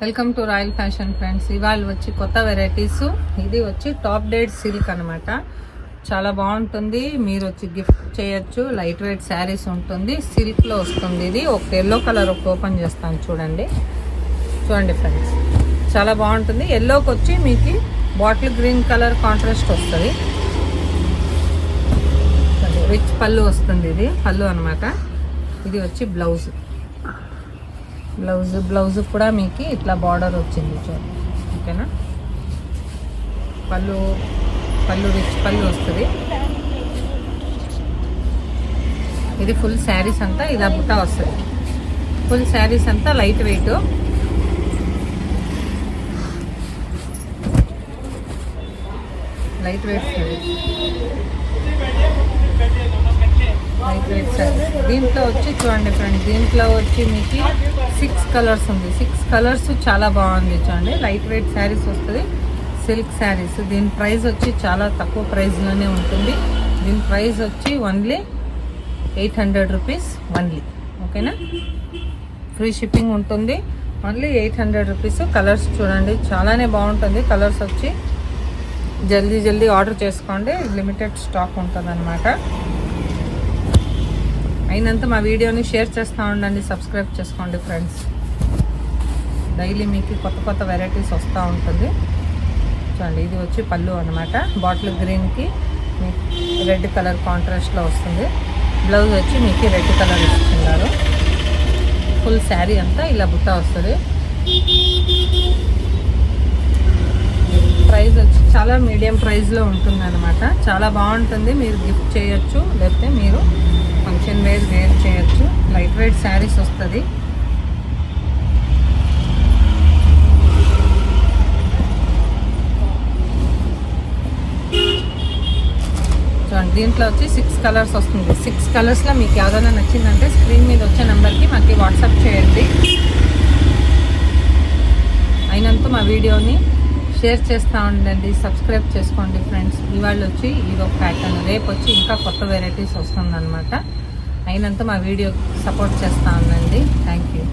Welcome to royal fashion friends. ఇవాళ వచ్చి కొత్త వెరైటీస్. ఇది వచ్చి టాప్ డేట్ సిల్క్ అనమాట. చాలా బాగుంటుంది. మీరు వచ్చి గిఫ్ట్ చేయొచ్చు. లైట్ వెయిట్ శారీస్ ఉంటుంది. సిల్క్లో వస్తుంది. ఇది ఒక ఎల్లో కలర్ ఒక ఓపెన్ చేస్తాను చూడండి. చూడండి ఫ్రెండ్స్, చాలా బాగుంటుంది. ఎల్లోకి వచ్చి మీకు బాటిల్ గ్రీన్ కలర్ కాంట్రాస్ట్ వస్తుంది. రిచ్ పళ్ళు వస్తుంది. ఇది పళ్ళు అనమాట. ఇది వచ్చి బ్లౌజ్ కూడా మీకు ఇట్లా బార్డర్ వచ్చింది చూడండి. ఓకేనా, పళ్ళు రిచ్ పళ్ళు వస్తుంది. ఇది ఫుల్ శారీస్ అంతా ఇలా బుట్ట వస్తుంది. ఫుల్ శారీస్ అంతా light weight. Light weight saris. దీంట్లో వచ్చి చూడండి ఫ్రెండ్స్, దీంట్లో వచ్చి మీకు 6 కలర్స్ ఉంది. 6 కలర్స్ చాలా బాగుంది చూడండి. లైట్ వెయిట్ శారీస్ వస్తుంది. సిల్క్ శారీస్. దీని ప్రైస్ వచ్చి చాలా తక్కువ ప్రైస్లోనే ఉంటుంది. దీని ప్రైస్ వచ్చి ఓన్లీ 800 రూపీస్ ఓన్లీ. ఓకేనా, ఫ్రీ షిప్పింగ్ ఉంటుంది. Only 800 rupees. కలర్స్ చూడండి, చాలానే బాగుంటుంది. కలర్స్ వచ్చి జల్దీ ఆర్డర్ చేసుకోండి. లిమిటెడ్ స్టాక్ ఉంటుంది అన్నమాట. అయినంత మా వీడియోని షేర్ చేస్తూ ఉండండి. సబ్స్క్రైబ్ చేసుకోండి ఫ్రెండ్స్. డైలీ మీకు కొత్త వెరైటీస్ వస్తూ ఉంటుంది. చూడండి, ఇది వచ్చి పళ్ళు అనమాట. బాటిల్ గ్రీన్కి మీకు రెడ్ కలర్ కాంట్రాస్ట్లో వస్తుంది. బ్లౌజ్ వచ్చి మీకు రెడ్ కలర్ ఇస్తున్నారు. ఫుల్ శారీ అంతా ఇలా బుట్ట వస్తుంది. ప్రైస్ వచ్చి చాలా మీడియం ప్రైస్లో ఉంటుంది అనమాట. చాలా బాగుంటుంది. మీరు గిఫ్ట్ చేయొచ్చు, లేకపోతే మీరు ఫంక్షన్ వేర్ చేయొచ్చు. లైట్ వెయిట్ శారీస్ వస్తుంది. చూడండి, దీంట్లో వచ్చి 6 కలర్స్ వస్తుంది. 6 కలర్స్లో మీకు ఏదైనా నచ్చిందంటే స్క్రీన్ మీద వచ్చే నెంబర్కి మాకు వాట్సాప్ చేయండి. అయినంత మా వీడియోని షేర్ చేస్తూ ఉండండి. సబ్స్క్రైబ్ చేసుకోండి ఫ్రెండ్స్. ఇవాళ వచ్చి ఇది ఒక ప్యాటర్న్. రేపు వచ్చి ఇంకా కొత్త వెరైటీస్ వస్తుందన్నమాట. అయినంత మా వీడియో సపోర్ట్ చేస్తూ ఉండండి. Thank you.